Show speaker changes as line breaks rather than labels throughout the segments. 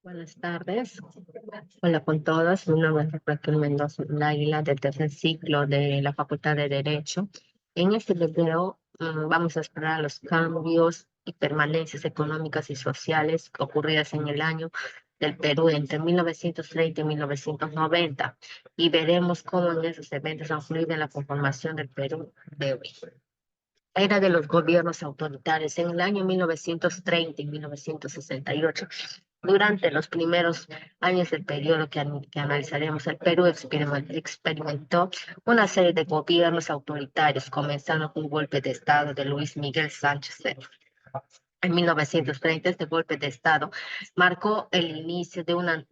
Buenas tardes. Hola con todos. Mi nombre es Raquel Mendoza Águila del tercer ciclo de la Facultad de Derecho. En este video vamos a explorar los cambios y permanencias económicas y sociales ocurridas en el año del Perú entre 1930 y 1990 y veremos cómo en esos eventos han fluido en la conformación del Perú de hoy. Era de los gobiernos autoritarios en el año 1930 y 1968. Durante los primeros años del periodo que analizaremos, el Perú experimentó una serie de gobiernos autoritarios, comenzando con un golpe de Estado de Luis Miguel Sánchez en 1930. Este golpe de Estado marcó el inicio de una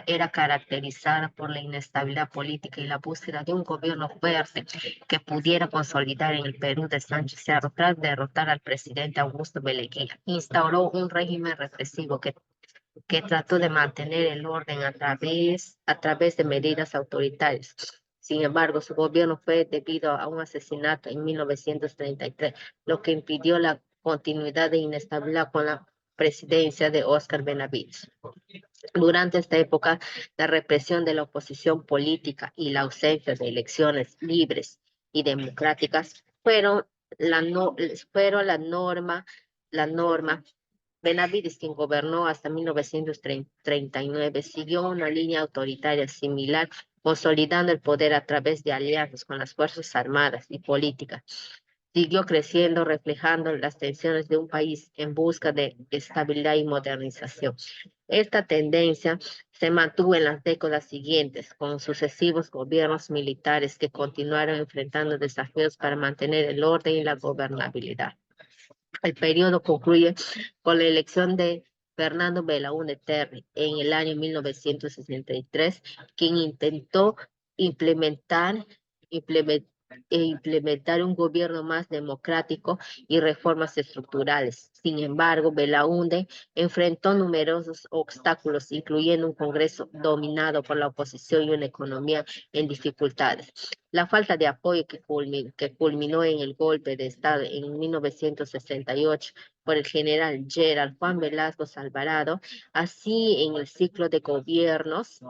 era caracterizada por la inestabilidad política y la búsqueda de un gobierno fuerte que pudiera consolidar en el Perú de Sánchez Cerro tras derrotar al presidente Augusto Beleguía. Instauró un régimen represivo que trató de mantener el orden a través de medidas autoritarias. Sin embargo, su gobierno fue debido a un asesinato en 1933, lo que impidió la continuidad de inestabilidad con la presidencia de Óscar Benavides. Durante esta época, la represión de la oposición política y la ausencia de elecciones libres y democráticas fueron la norma. Benavides, quien gobernó hasta 1939, siguió una línea autoritaria similar, consolidando el poder a través de alianzas con las Fuerzas Armadas y políticas. Siguió creciendo, reflejando las tensiones de un país en busca de estabilidad y modernización. Esta tendencia se mantuvo en las décadas siguientes, con sucesivos gobiernos militares que continuaron enfrentando desafíos para mantener el orden y la gobernabilidad. El periodo concluye con la elección de Fernando Belaúnde Terry en el año 1963, quien intentó implementar, implementar implementar un gobierno más democrático y reformas estructurales. Sin embargo, Belaúnde enfrentó numerosos obstáculos, incluyendo un Congreso dominado por la oposición y una economía en dificultades. La falta de apoyo que culminó en el golpe de Estado en 1968 por el general Gerald Juan Velasco Alvarado, así en el ciclo de gobiernos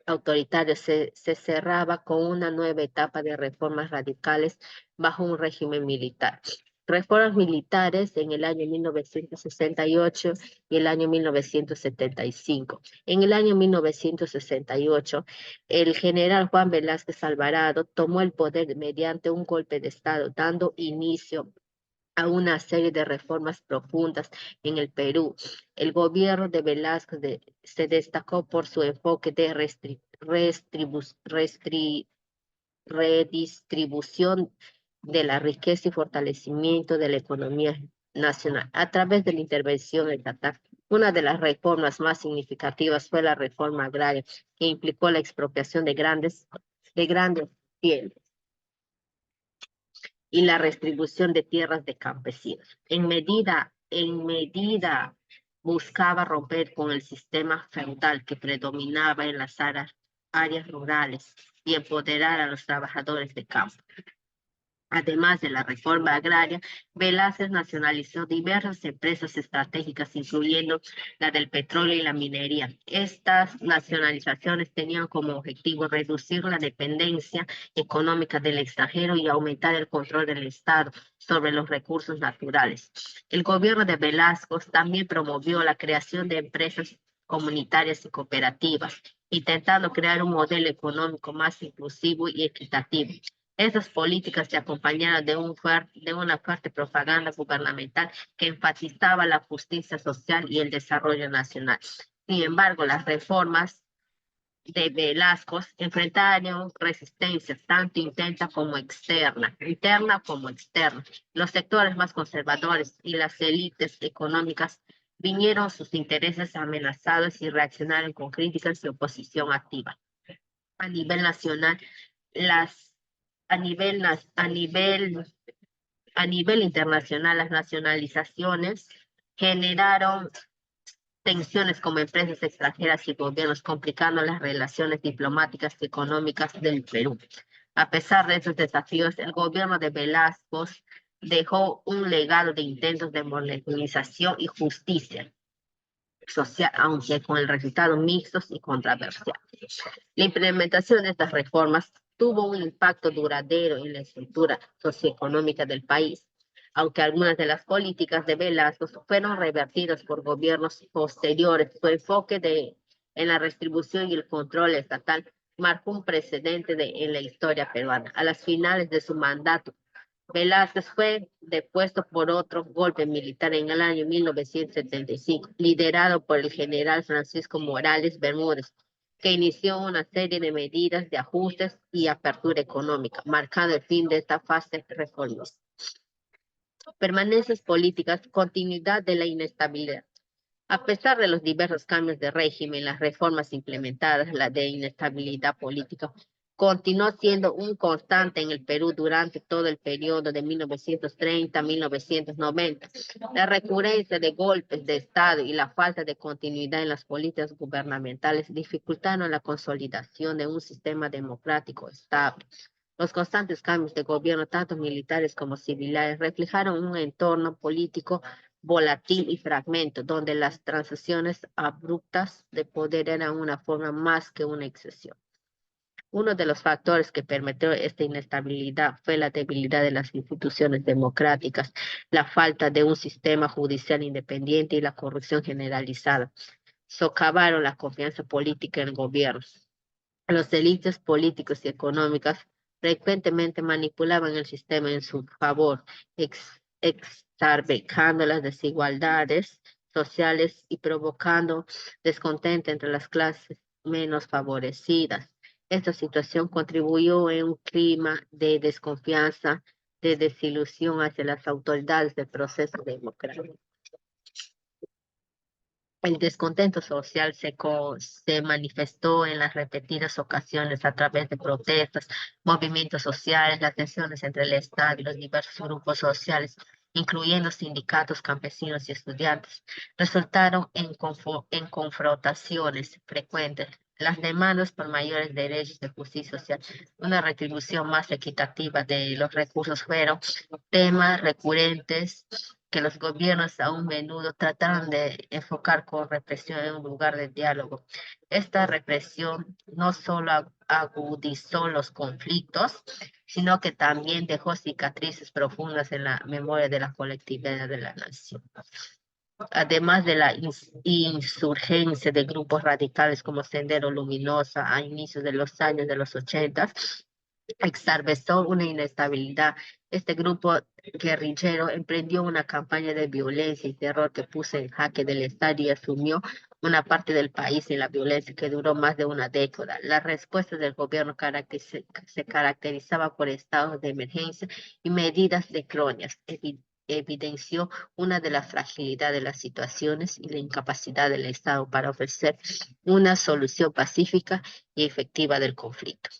autoritario se cerraba con una nueva etapa de reformas radicales bajo un régimen militar. Reformas militares en el año 1968 y el año 1975. En el año 1968, el general Juan Velázquez Alvarado tomó el poder mediante un golpe de Estado, dando inicio a una serie de reformas profundas en el Perú. El gobierno de se destacó por su enfoque de redistribución de la riqueza y fortalecimiento de la economía nacional a través de la intervención estatal. Una de las reformas más significativas fue la reforma agraria, que implicó la expropiación de grandes bienes y la redistribución de tierras de campesinos. En medida buscaba romper con el sistema feudal que predominaba en las áreas rurales y empoderar a los trabajadores de campo. Además de la reforma agraria, Velázquez nacionalizó diversas empresas estratégicas, incluyendo la del petróleo y la minería. Estas nacionalizaciones tenían como objetivo reducir la dependencia económica del extranjero y aumentar el control del Estado sobre los recursos naturales. El gobierno de Velázquez también promovió la creación de empresas comunitarias y cooperativas, intentando crear un modelo económico más inclusivo y equitativo. Esas políticas se acompañaron de una fuerte propaganda gubernamental que enfatizaba la justicia social y el desarrollo nacional. Sin embargo, las reformas de Velasco enfrentaron resistencia tanto interna como externa. Los sectores más conservadores y las élites económicas vinieron sus intereses amenazados y reaccionaron con críticas y oposición activa. A nivel nacional, las a nivel, nas- a nivel internacional, las nacionalizaciones generaron tensiones como empresas extranjeras y gobiernos, complicando las relaciones diplomáticas y económicas del Perú. A pesar de esos desafíos, el gobierno de Velasco dejó un legado de intentos de modernización y justicia. social, aunque con el resultado mixtos y controversial. La implementación de estas reformas tuvo un impacto duradero en la estructura socioeconómica del país, aunque algunas de las políticas de Velázquez fueron revertidas por gobiernos posteriores. Su enfoque en la redistribución y el control estatal marcó un precedente en la historia peruana. A las finales de su mandato, Velázquez fue depuesto por otro golpe militar en el año 1975, liderado por el general Francisco Morales Bermúdez, que inició una serie de medidas de ajustes y apertura económica, marcando el fin de esta fase reformista. Permanencias políticas, continuidad de la inestabilidad. A pesar de los diversos cambios de régimen, las reformas implementadas, la de inestabilidad política continuó siendo un constante en el Perú durante todo el periodo de 1930 a 1990. La recurrencia de golpes de Estado y la falta de continuidad en las políticas gubernamentales dificultaron la consolidación de un sistema democrático estable. Los constantes cambios de gobierno, tanto militares como civiles, reflejaron un entorno político volátil y fragmento, donde las transiciones abruptas de poder eran una forma más que una excepción. Uno de los factores que permitió esta inestabilidad fue la debilidad de las instituciones democráticas, la falta de un sistema judicial independiente y la corrupción generalizada. Socavaron la confianza política en el gobierno. Los élites políticos y económicas frecuentemente manipulaban el sistema en su favor, exacerbando las desigualdades sociales y provocando descontento entre las clases menos favorecidas. Esta situación contribuyó en un clima de desconfianza, de desilusión hacia las autoridades del proceso democrático. El descontento social se manifestó en las repetidas ocasiones a través de protestas, movimientos sociales, las tensiones entre el Estado y los diversos grupos sociales, incluyendo sindicatos, campesinos y estudiantes, resultaron en confrontaciones frecuentes. Las demandas por mayores derechos de justicia social, una retribución más equitativa de los recursos fueron temas recurrentes que los gobiernos a un menudo trataron de enfocar con represión en un lugar de diálogo. Esta represión no solo agudizó los conflictos, sino que también dejó cicatrices profundas en la memoria de la colectividad de la nación. Además de la insurgencia de grupos radicales como Sendero Luminosa a inicios de los años de los 80, exacerbó una inestabilidad. Este grupo guerrillero emprendió una campaña de violencia y terror que puso en jaque del Estado y asumió una parte del país en la violencia que duró más de una década. La respuesta del gobierno se caracterizaba por estados de emergencia y medidas de cronias. Evidenció una de las fragilidades de las situaciones y la incapacidad del Estado para ofrecer una solución pacífica y efectiva del conflicto.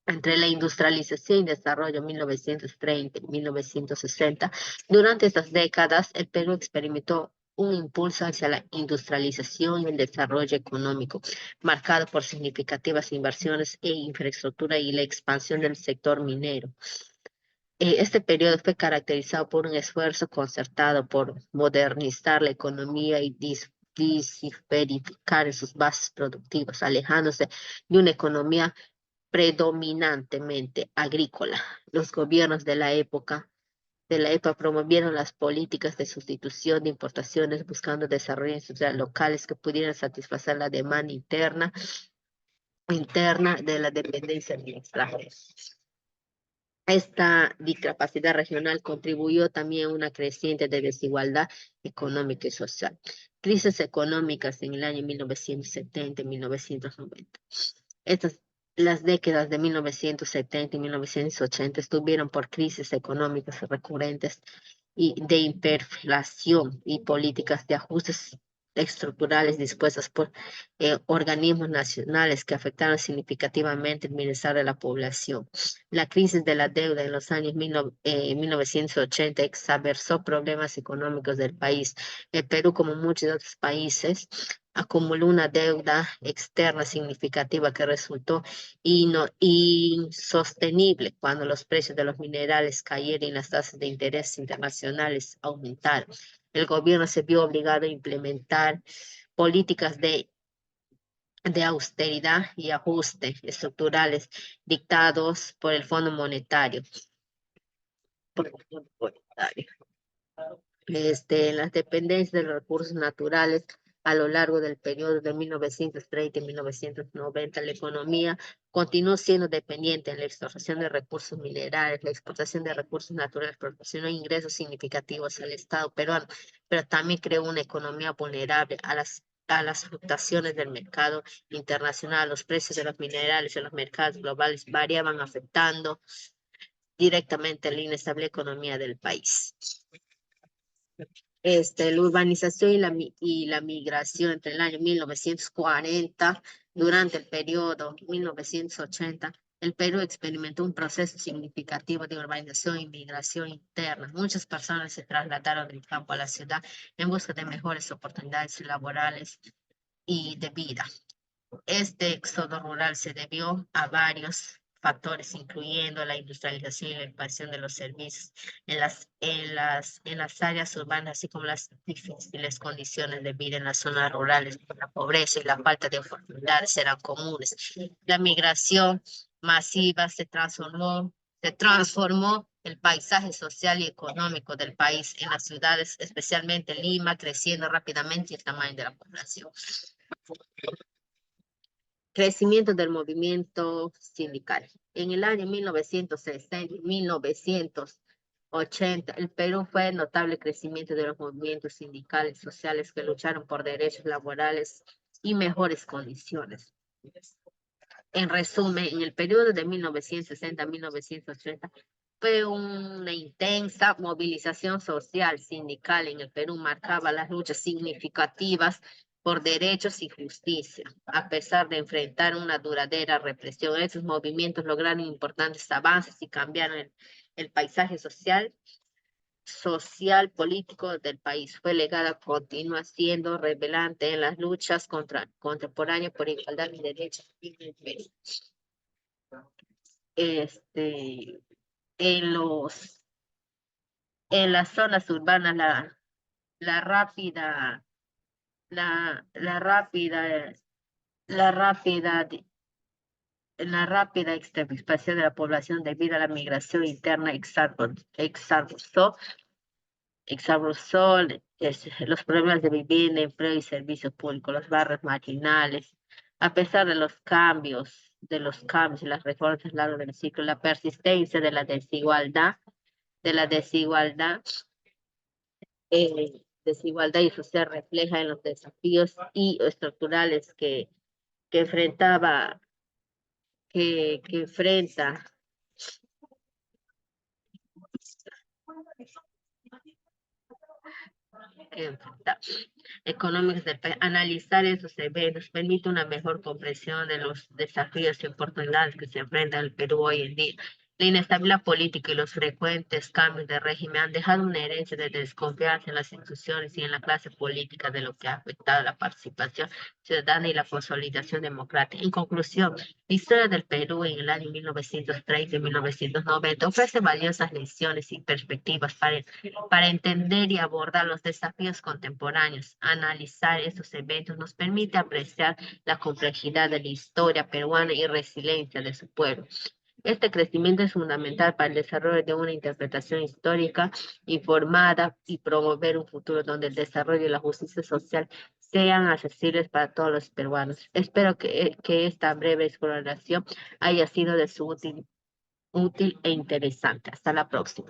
Entre la industrialización y desarrollo 1930 y 1960, durante estas décadas el Perú experimentó un impulso hacia la industrialización y el desarrollo económico, marcado por significativas inversiones en infraestructura y la expansión del sector minero. Este periodo fue caracterizado por un esfuerzo concertado por modernizar la economía y diversificar sus bases productivas, alejándose de una economía predominantemente agrícola. Los gobiernos de la época promovieron las políticas de sustitución de importaciones buscando desarrollar industrias locales que pudieran satisfacer la demanda interna de la dependencia del extranjero. Esta discapacidad regional contribuyó también a una creciente de desigualdad económica y social. Crisis económicas en el año 1970 y 1990. Estas, las décadas de 1970 y 1980 estuvieron por crisis económicas recurrentes y de hiperinflación y políticas de ajustes estructurales dispuestas por organismos nacionales que afectaron significativamente el bienestar de la población. La crisis de la deuda en los años 1980 exacerbó problemas económicos del país. El Perú, como muchos otros países, acumuló una deuda externa significativa que resultó insostenible cuando los precios de los minerales cayeron y las tasas de interés internacionales aumentaron. el gobierno se vio obligado a implementar políticas de austeridad y ajuste estructurales dictados por el Fondo Monetario. Por el Fondo Monetario. Las dependencias de los recursos naturales a lo largo del periodo de 1930 y 1990, la economía continuó siendo dependiente de la extracción de recursos minerales, la explotación de recursos naturales proporcionó ingresos significativos al Estado peruano, pero también creó una economía vulnerable a las fluctuaciones del mercado internacional. Los precios de los minerales en los mercados globales variaban, afectando directamente la inestable economía del país. La urbanización y la migración entre el año 1940, durante el periodo 1980, el Perú experimentó un proceso significativo de urbanización y migración interna. Muchas personas se trasladaron del campo a la ciudad en busca de mejores oportunidades laborales y de vida. Este éxodo rural se debió a varios factores, incluyendo la industrialización y la expansión de los servicios en las áreas urbanas, así como las difíciles condiciones de vida en las zonas rurales. La pobreza y la falta de oportunidades eran comunes. La migración masiva se transformó el paisaje social y económico del país en las ciudades, especialmente Lima, creciendo rápidamente el tamaño de la población. Crecimiento del movimiento sindical. En el año 1960 y 1980, el Perú fue notable crecimiento de los movimientos sindicales sociales que lucharon por derechos laborales y mejores condiciones. En resumen, en el periodo de 1960 a 1980 fue una intensa movilización social sindical en el Perú, marcaba las luchas significativas por derechos y justicia. A pesar de enfrentar una duradera represión, esos movimientos lograron importantes avances y cambiaron el paisaje social político del país. Fue legada, continúa siendo relevante en las luchas contemporáneas por igualdad y derechos en el Perú. Este, en las zonas urbanas, la rápida, la rápida, la rápida, la rápida expansión de la población debido a la migración interna exacerbó los problemas de vivienda, empleo y servicios públicos, los barrios marginales. A pesar de los cambios y las reformas a lo largo del ciclo, la persistencia de la desigualdad y social refleja en los desafíos y estructurales que enfrentaba, que enfrenta económicos del país. Analizar esos eventos permite una mejor comprensión de los desafíos y oportunidades que se enfrenta el Perú hoy en día. La inestabilidad política y los frecuentes cambios de régimen han dejado una herencia de desconfianza en las instituciones y en la clase política, de lo que ha afectado la participación ciudadana y la consolidación democrática. En conclusión, la historia del Perú en el año 1930 y 1990 ofrece valiosas lecciones y perspectivas para entender y abordar los desafíos contemporáneos. Analizar estos eventos nos permite apreciar la complejidad de la historia peruana y resiliencia de su pueblo. Este crecimiento es fundamental para el desarrollo de una interpretación histórica informada y promover un futuro donde el desarrollo y la justicia social sean accesibles para todos los peruanos. Espero que esta breve exploración haya sido de su útil e interesante. Hasta la próxima.